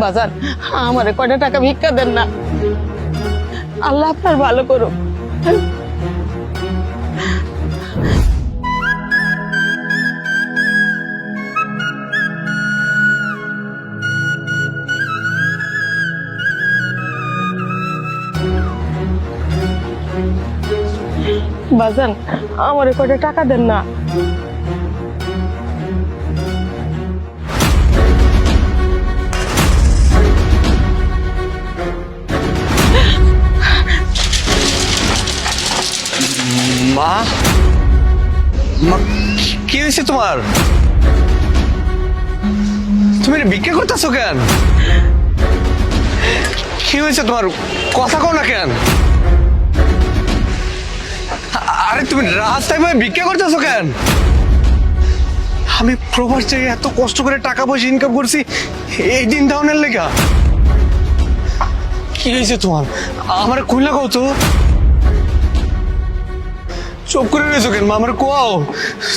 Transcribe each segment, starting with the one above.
বাজার আমারে কয়টা টাকা ভিক্ষা দেন না, আল্লাহ আপনার ভালো করুক। বাজান আমারে কয়টা টাকা দেন না। মা, মা কি হয়েছে তোমার? তুমি ভিক্ষা করতেছো কেন? কি হয়েছে তোমার? কথা কও না কেন? আরে তুমি রাস্তায় ভাবে ভিক্ষা করতেছো কেন? আমি প্রবাস থেকে এত কষ্ট করে টাকা পয়সা ইনকাম করছি এই দিন দাউনের লেগা। কি হয়েছে তোমার? আমার খুলনা কও তো। চুপ করে রয়েছো কেন মা? আমার কোয়াও,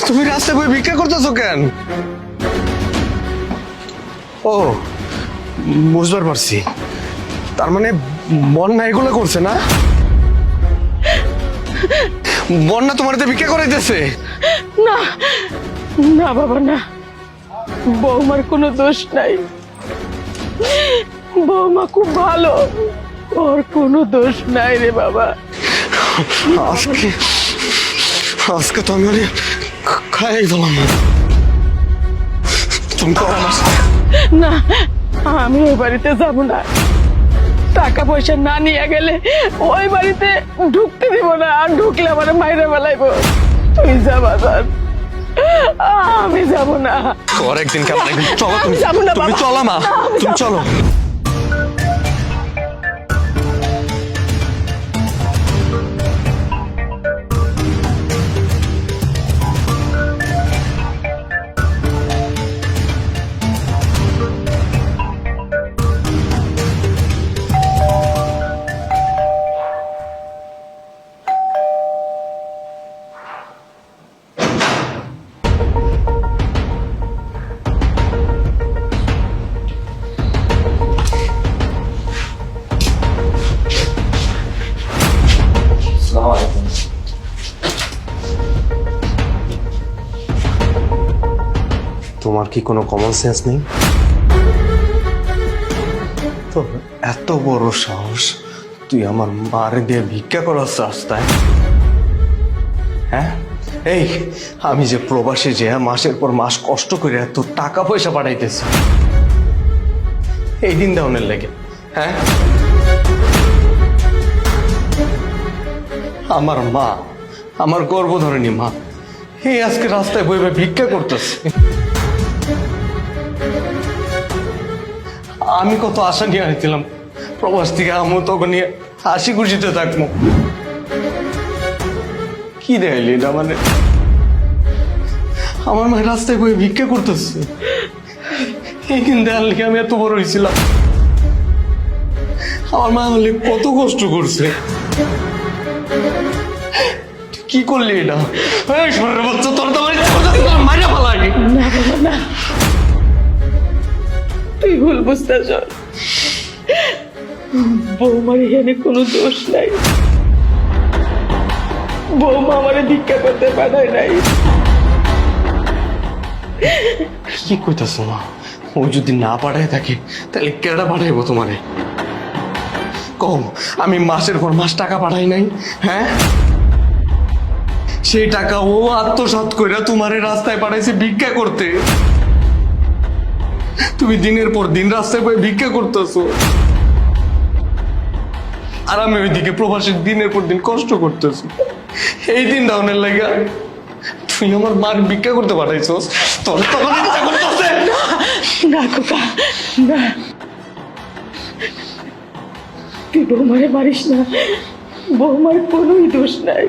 তুমি রাস্তায় বই ভিক্ষা করতেছো কেন? ও বুঝবার পারছি, তার মানে বন্যা এগুলো করছে না? বন্যা তোমার ভিক্ষা করাইতেছে? না না বাবা না, বৌমার কোনো দোষ নাই, বৌমা খুব ভালো, ওর কোনো দোষ নাই রে বাবা। আজকে আজকে তো আমি খাই বললাম তুমি তো আমার না, আমি ওই বাড়িতে যাব না, টাকা পয়সা না নিয়ে গেলে ওই বাড়িতে ঢুকতে দিব না, আর ঢুকলে আমার মাইরে বেলাইব। তুই যা বাজার, আমি যাব না। তোর একদিন কেমন একদিন চলো, আমি যাবো না তুমি বাবা। চলো মা, না, আমি তুমি যাবো চলো। তোমার কি কোনো কমন সেন্স নেই? তো এত বড় সাহস, তুই আমার মারে দিয়ে ভিক্ষা করার রাস্তায়? হ্যাঁ, এই আমি যে প্রবাসে যে মাসের পর মাস কষ্ট করে এত টাকা পয়সা পাঠাইতেছি এই দিন দাউনের লেগে, হ্যাঁ? আমার মা, আমার গর্ভধারিণী মা, এই আজকে রাস্তায় বইবে ভিক্ষা করতেছে। আমি কত আশা নিয়ে আসছিলাম প্রবাস থেকে, আমি তখন নিয়ে হাসি খুশিতে থাকবো। কি দেখাইলি এটা? মানে আমার মায়ের রাস্তায় বই ভিক্ষা করতেছে, এইদিন দেখার লিখে আমি এত বড় হয়েছিলাম। আমার মা হলে কত কষ্ট করছে। তুই কি করলি এটা? এই শরীরের বাচ্চা, তোর তো মাইরা ফালাই। না বাবা না, তুই ভুল বুঝতেছ, বৌমার এখানে কোনো দোষ নাই, বৌমা আমারে ভিক্ষা করতে পাঠায় নাই। কি কইতাছ মা? ও যদি না পাঠায় থাকে তাহলে কেডা পাঠাইবো তোমারে? কম আমি মাসের পর মাস টাকা পাঠাই নাই? হ্যাঁ, সেই টাকা ও আত্মসাৎ করে তোমারে রাস্তায় পাঠাইছে ভিক্ষা করতে। তুমি দিনের পর দিন রাস্তায় বয়ে ভিক্ষা করতেছো, আর আমি ওইদিকে প্রবাসী দিনের পর দিন কষ্ট করতেছি এই দিন ডাউনের লাগা। তুই আমার মার ভিক্ষা করতে পাঠাইছস, তোর তখন ইচ্ছা করতেছে? না খোকা না, তুই বৌমারে মারিস না, বৌমার কোনোই দোষ নাই।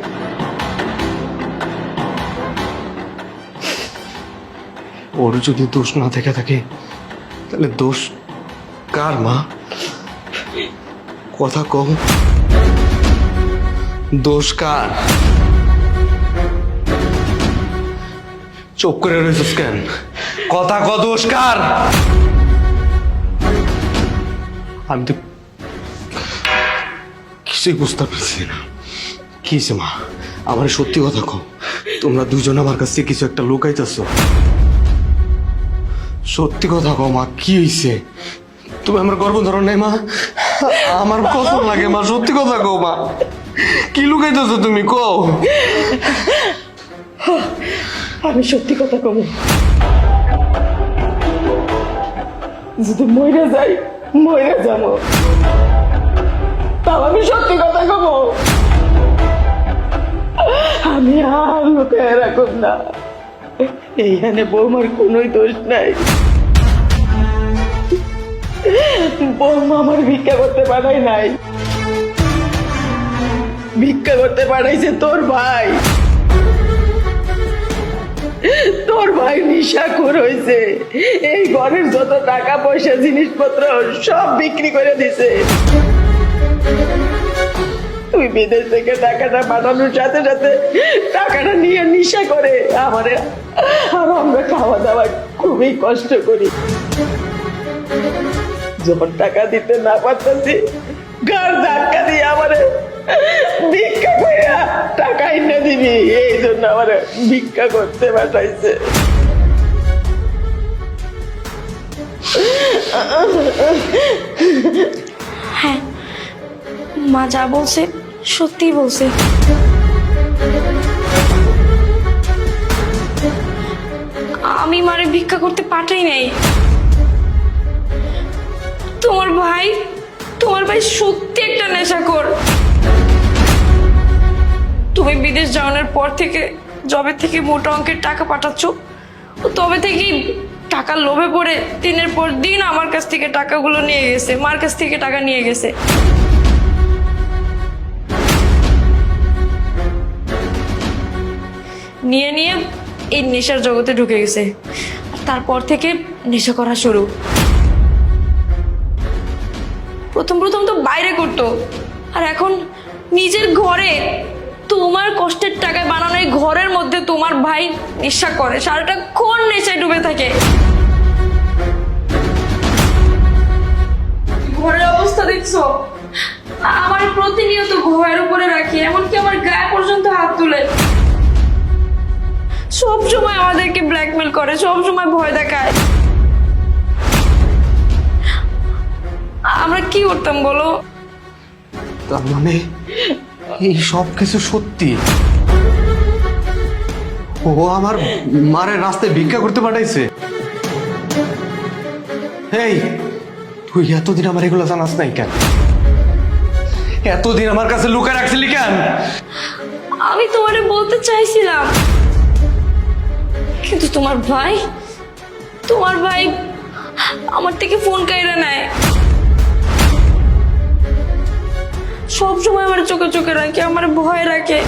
ওর যদি দোষ না থেকে থাকে তাহলে দোষ কার মা? কথা কম, দোষ কার? চুপ করে রয়েছিস কেন? কথা ক, দোষ কার? আমি তো কিছুই বুঝতে পারছি না। কি হয়েছে মা? আমার সত্যি কথা কও, তোমরা দুজন আমার কাছ থেকে কিছু একটা লুকাইতেছ। সত্যি কথা কও মা, কি হয়েছে? তুমি আমার গর্ব ধরো নাই মা? আমার কষ্ট লাগে মা, সত্যি কথা কও মা, কি লুকাইতেছ তুমি কও? আমি সত্যি কথা কব, যদি মইরা যাই মইরা যাবো, তাও আমি সত্যি কথা কব। আমি আর লুকায় রাখব না, এইখানে বৌমার কোনোই দোষ নাই। বৌমা আমার ভিক্ষা করতে পারাই নাই, ভিক্ষা করতে পারাইছে তোর ভাই। তোর ভাই নিশাখোর হয়েছে, এই ঘরের যত টাকা পয়সা জিনিসপত্র সব বিক্রি করে দিছে। তুই বিদেশ থেকে টাকাটা পাঠানোর সাথে সাথে টাকাটা নিয়ে নিশা করে আমারে, আর আমরা খাওয়া দাওয়া খুবই কষ্ট করি। যখন টাকা দিতে না পারতেছি, গাড় ধাক্কা দিয়ে আমারে ভিক্ষা কইরা টাকা এনে দিবি, এই জন্য আমার ভিক্ষা করতে পাঠাইছে। হ্যাঁ, মা যা বলছে সত্যি বলছে। আমি মারে ভিক্ষা করতে পাঠাই নাই। তোমার ভাই সত্যি একটা নেশাখোর। তুমি বিদেশ যাওয়ার পর থেকে, জবে থেকে মোটা অঙ্কের টাকা পাঠাচ্ছ, তবে থেকেই টাকার লোভে পড়ে দিনের পর দিন আমার কাছ থেকে টাকাগুলো নিয়ে গেছে, মার কাছ থেকে টাকা নিয়ে গেছে। নিয়ে নিয়ে এই নেশার জগতে ঢুকে গেছে, আর তারপর থেকে নেশা করা শুরু। প্রথম তো বাইরে করতো, আর এখন নিজের ঘরে তোমার কষ্টের টাকায় বানানো এই ঘরের মধ্যে তোমার ভাই নেশা করে, সারাটা কোন নেশায় ডুবে থাকে। ঘরের অবস্থা দেখছো, আমার প্রতিনিয়ত ঘরের উপরে রাখি, এমনকি আমার গায়ে পর্যন্ত হাত তুলে। সব সময় আমাদেরকে ব্ল্যাকমেল করে, সব সময় ভয় দেখায়। আমরা কি করতাম বলো? তার মানে এই সব কিছু সত্যি? ও আমার মারের রাস্তায় ভিক্ষা করতে পাঠাইছে? এই তুই এতদিন আমার এগুলো জানাস নাই কেন? এতদিন আমার কাছে লুকায় রাখছিলি কেন? আমি তোমারে বলতে চাইছিলাম, কিন্তু তোমার ভাই আমার থেকে ফোন কাইরা নেয়। সব সময় আমার চোখে চোখে রাখে, আমার ভয় রাখে।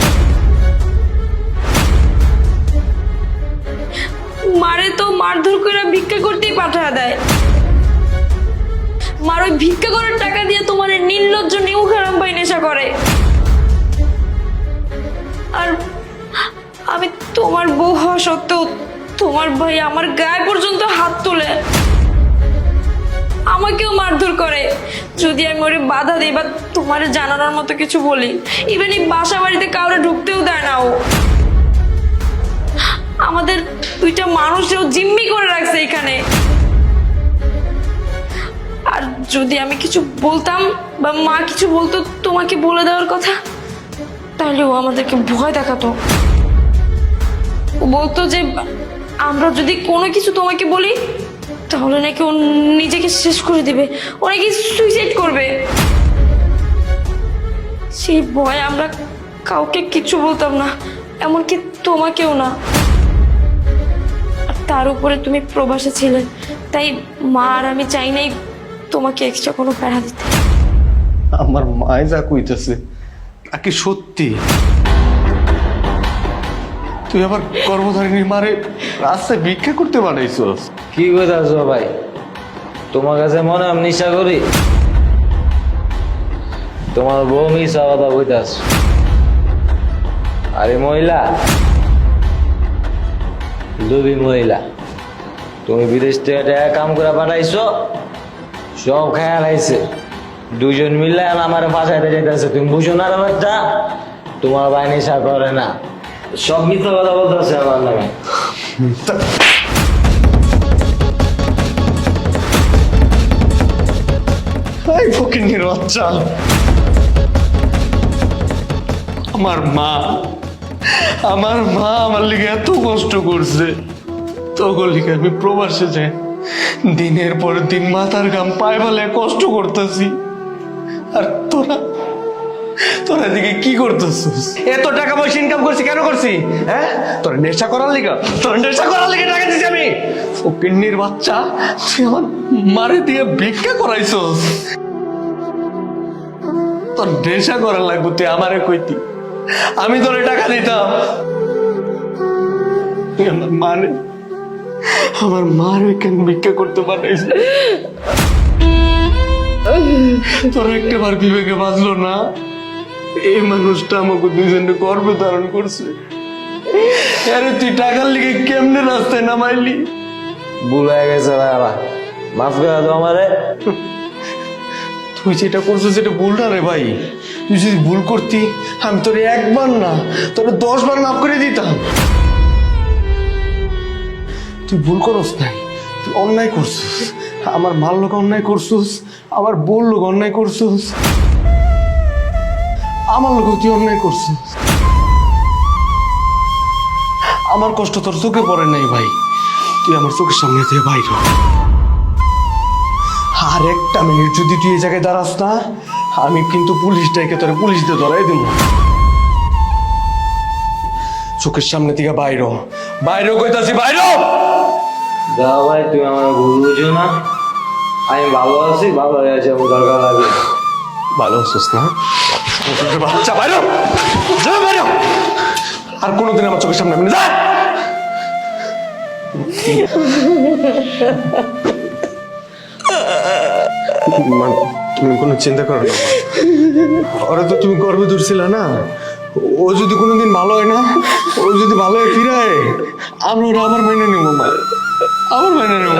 মারে তো মারধর করে ভিক্ষা করতেই পাঠা দেয়। মার ওই ভিক্ষা করার টাকা দিয়ে তোমার নির্লজ্জ নিউখারাম ভাই নেশা করে। আর আমি তোমার বউ হওয়া সত্ত্বেও তোমার ভাই আমার গায়ে পর্যন্ত হাত তোলে, আমাকেও মারধর করে যদি আমি ওরে বাধা দিই বা তোমার জানানোর মতো কিছু বলি। ইভেন এই বাসা বাড়িতে কাউরে ঢুকতেও দেয় না ও। আমাদের দুইটা মানুষও জিম্মি করে রাখছে এখানে। আর যদি আমি কিছু বলতাম বা মা কিছু বলতো তোমাকে বলে দেওয়ার কথা, তাহলে ও আমাদেরকে ভয় দেখাতো। ও বলতো যে আমরা যদি কোনো কিছু তোমাকে বলি তাহলে নাকি ও নিজেকে শেষ করে দিবে, ও নাকি সুইসাইড করবে। সেই ভয়ে আমরা কাউকে কিছু বলতাম না, এমনকি তোমাকেও না। আর তার উপরে তুমি প্রবাসে ছিলে, তাই মা আর আমি চাই নাই তোমাকে এক্সট্রা কোনো প্যারা দিতে। আমার মায় যা কইতেছে তা কি সত্যি? তুই আবার কর্মধারিণীর মারে রাস্তায় ভিক্ষা করতে পাঠাইছস? কি কইতাছ ভাই? তোমার কাছে মনে হয় আমি নেশা করি? তোমার বউ মিশা কথা কইতাছ। আরে মহিলা, লোভী মহিলা, তুমি বিদেশ থেকে টাকা কাম করে পাঠাইছো, সব খেয়াল আইছে। দুজন মিলে আমার বাসায় যেতেছে, তুমি বুঝো না রে বাচ্চা? তোমার ভাই নেশা করে না, সব মিথ্যা কথা বলতেছে আমার নামে। এই ফকিন্নির বাচ্চা, আমার মা আমার লিগে এত কষ্ট করছে, তোর লিগে আমি প্রবাসে যাই দিনের পর দিন মাথার ঘাম পায়ে ফেলে কষ্ট করতেছি। আর তোরা দিকে কি করতেছিস? এত টাকা পয়সা ইনকাম করছি কেন করছি? হ্যাঁ, তোরা নেশা করার লিগে টাকা দিছি আমি। ফকিন্নির বাচ্চা, তুই আমার মারে দিয়ে ভিক্ষা করাইছস। তোর নেশা করার লাগবে, তুই আমারে কইতি, আমি তোরে টাকা দিতাম। তুই আমার মারে কেন ভিক্ষা করতে পারিস? তোর একটাবার বিবেকে বাঁচলো না? এই মানুষটা আমাকে দুইজনে গর্বে ধারণ করছে। আরে তুই টাকার লিগে কেমনে রাস্তায় নামাইলি? ভুল হয়ে গেছে ভাইয়া, মাফ করে দাও আমারে। তুই যেটা করছিস সেটা ভুল না রে ভাই। তুই যদি ভুল করতি, আমি তোরে একবার না তোরে 10 বার মাফ করে দিতাম। তুই ভুল করস নাই, তুই অন্যায় করছিস। আমার মার লোক অন্যায় করছিস, আমার বোন লোক অন্যায় করছিস, আমার লোক তুই অন্যায় করছিস। আমার কষ্ট তোর চোখে পড়ে নাই ভাই, তুই আমার চোখের সামনে থেকে বাইর হ। আর একটা মিনিট যদি তুই এই জায়গায় দাঁড়াস না, আমি কিন্তু পুলিশটাকে তোর পুলিশ দিয়ে ধরাই দেব। চোখের সামনে থেকে বাইর কইতাছি, বাইর। দাও ভাই, তুমি আমার ভুল বুঝো না, আমি ভালো আছি, ভালো হয়ে আছি, আমার দরকার লাগে। ভালো আছিস না? বাচ্চা বাইর, আর কোনোদিন আমার চোখের সামনে যা। তুমি কোনো চিন্তা করো না, ওরা তো তুমি গর্বে ধরছিল না। ও যদি কোনোদিন ভালো হয় না, ও যদি ভালো হয়ে ফিরায়, আমরা ওরা আবার মেনে নেবো, মা আবার মেনে নেবো।